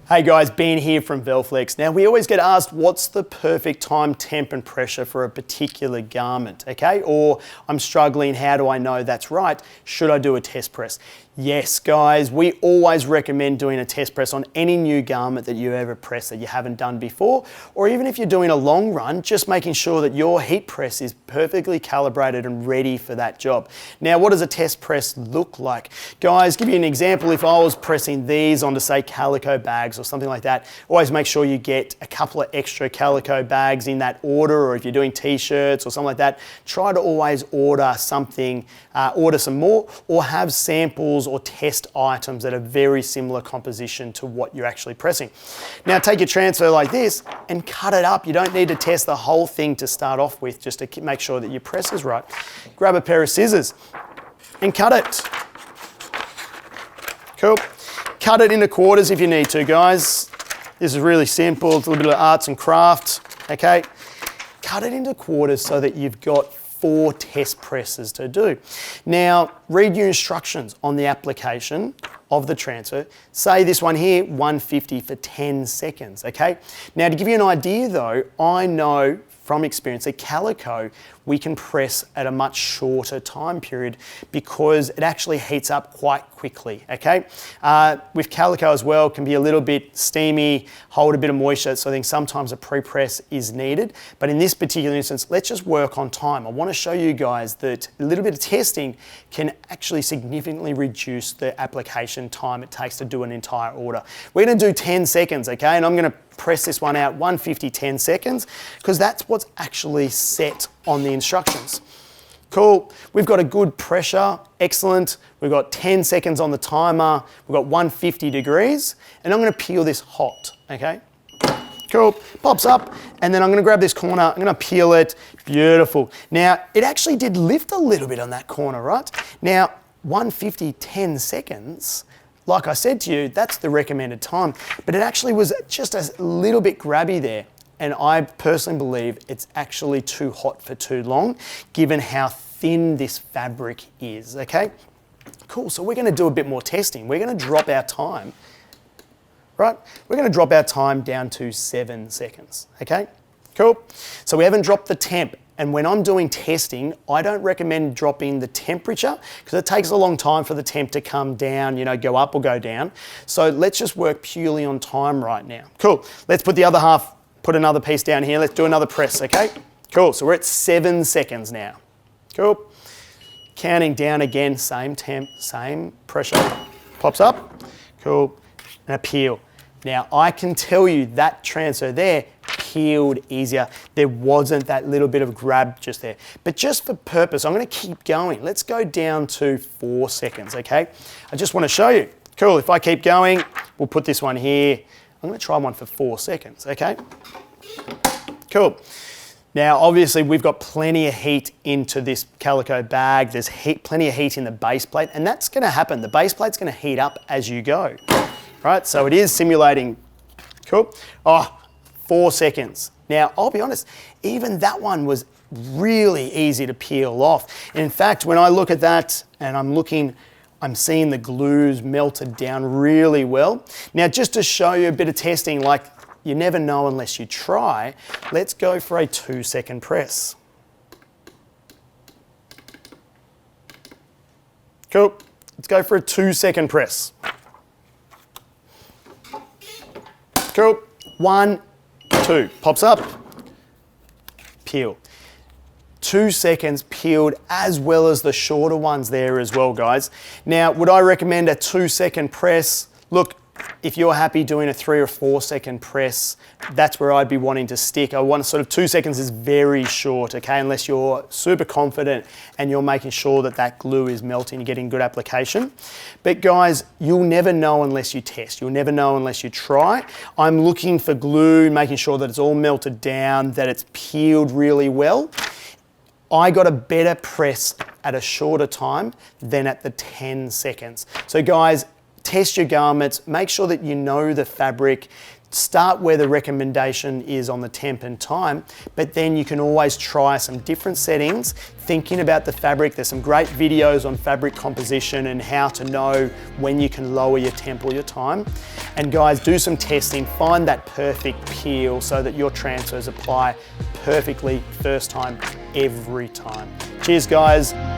Hey guys, Ben here from Velflex. Now we always get asked what's the perfect time, temp and pressure for a particular garment, okay? Or I'm struggling, how do I know that's right? Should I do a test press? Yes guys, we always recommend doing a test press on any new garment that you ever press that you haven't done before, or even if you're doing a long run, just making sure that your heat press is perfectly calibrated and ready for that job. Now what does a test press look like? Guys, give you an example, if I was pressing these onto say calico bags or something like that, always make sure you get a couple of extra calico bags in that order, or if you're doing t-shirts or something like that, try to always order something, order some more, or have samples or test items that are very similar composition to what you're actually pressing. Now take your transfer like this and cut it up. You don't need to test the whole thing to start off with, just to make sure that your press is right. Grab a pair of scissors and cut it. Cool. Cut it into quarters if you need to, guys. This is really simple. It's a little bit of arts and crafts, okay? Cut it into quarters so that you've got 4 test presses to do. Now, read your instructions on the application of the transfer. Say this one here, 150 for 10 seconds, okay? Now, to give you an idea though, I know from experience that calico, we can press at a much shorter time period because it actually heats up quite quickly, okay? With calico as well, it can be a little bit steamy, hold a bit of moisture, so I think sometimes a pre-press is needed. But in this particular instance, let's just work on time. I want to show you guys that a little bit of testing can actually significantly reduce the application time it takes to do an entire order. We're going to do 10 seconds, okay? And I'm going to press this one out 150, 10 seconds, because that's what's actually set on the instructions. Cool, we've got a good pressure, excellent. We've got 10 seconds on the timer, we've got 150 degrees, and I'm gonna peel this hot, okay? Cool, pops up, and then I'm gonna grab this corner, I'm gonna peel it, beautiful. Now, it actually did lift a little bit on that corner, right? Now, 150, 10 seconds, like I said to you, that's the recommended time, but it actually was just a little bit grabby there. And I personally believe it's actually too hot for too long, given how thin this fabric is, okay? Cool, so we're gonna do a bit more testing. We're gonna drop our time, right? We're gonna drop our time down to 7 seconds, okay? Cool, so we haven't dropped the temp. And when I'm doing testing, I don't recommend dropping the temperature because it takes a long time for the temp to come down, you know, go up or go down. So let's just work purely on time right now. Cool, let's put the other half, put another piece down here. Let's do another press, okay? Cool, so we're at 7 seconds now. Cool, counting down again, same temp, same pressure, pops up, cool, and a peel. Now I can tell you that transfer there peeled easier. There wasn't that little bit of grab just there. But just for purpose, I'm gonna keep going. Let's go down to 4 seconds, okay? I just wanna show you. Cool, if I keep going, we'll put this one here. I'm gonna try one for 4 seconds, okay? Cool. Now, obviously, we've got plenty of heat into this calico bag. There's plenty of heat in the base plate, and that's gonna happen. The base plate's gonna heat up as you go, right? So it is simulating, cool. Oh, 4 seconds. Now, I'll be honest, even that one was really easy to peel off. In fact, when I look at that and I'm seeing the glues melted down really well. Now, just to show you a bit of testing, like you never know unless you try, let's go for a 2-second press. Cool, let's go for a 2-second press. Cool, 1, 2, pops up, peel. 2 seconds peeled as well as the shorter ones there as well, guys. Now, would I recommend a 2-second press? Look, if you're happy doing a 3 or 4 second press, that's where I'd be wanting to stick. I want sort of 2 seconds is very short, okay? Unless you're super confident and you're making sure that that glue is melting, you're getting good application. But guys, you'll never know unless you test. You'll never know unless you try. I'm looking for glue, making sure that it's all melted down, that it's peeled really well. I got a better press at a shorter time than at the 10 seconds. So guys, test your garments, make sure that you know the fabric, start where the recommendation is on the temp and time, but then you can always try some different settings, thinking about the fabric. There's some great videos on fabric composition and how to know when you can lower your temp or your time. And guys, do some testing, find that perfect peel so that your transfers apply perfectly first time, every time. Cheers guys.